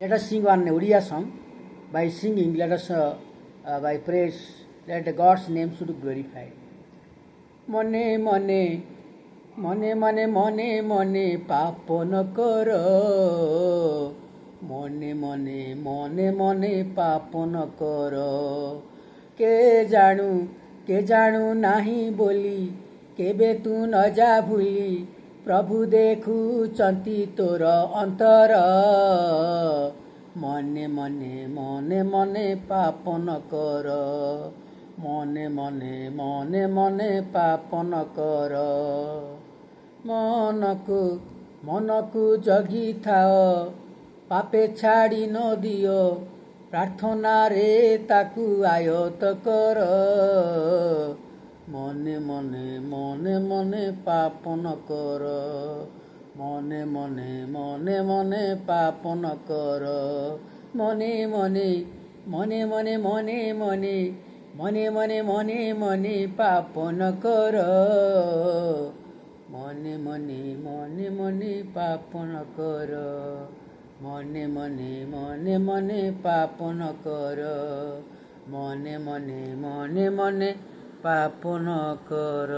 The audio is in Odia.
Let us sing one Odia song. By singing, let us by praise, let God's name should be glorified. মনে মনে মনে মনে মনে মনে পাপ ন কর, মনে মনে মনে মনে পাপ ন কর। কে জাଣୁ ନାହିଁ ବୋଲି କେବେ ତୁ ନ ଯା ଭୁଲି, ପ୍ରଭୁ ଦେଖୁଛନ୍ତି ତୋର ଅନ୍ତର। ମନେ ମନେ ମନେ ମନେ ପାପ ନ କର, ମନେ ମନେ ମନେ ମନେ ପାପ ନ କର। ମନକୁ ଜଗିଥାଅ, ପାପେ ଛାଡ଼ି ନ ଦିଅ, ପ୍ରାର୍ଥନାରେ ତାକୁ ଆୟତ କର। ମନେ ମନେ ମନେ ମନେ ପାପ ନ କର, ମନେ ମନେ ମନେ ମନେ ପାପ ନ କର। ମନେ ମନେ ମନେ ମନେ ମନେ ମନେ ମନେ ମନେ ମନେ ମନେ ପାପ ନ କର, ମନେ ମନେ ମନେ ମନେ ପାପ ନ କର। ମନେ ମନେ ମନେ ମନେ ପାପ ନ କର, ମନେ ମନେ ମନେ ମନେ ପାପ ନ କର।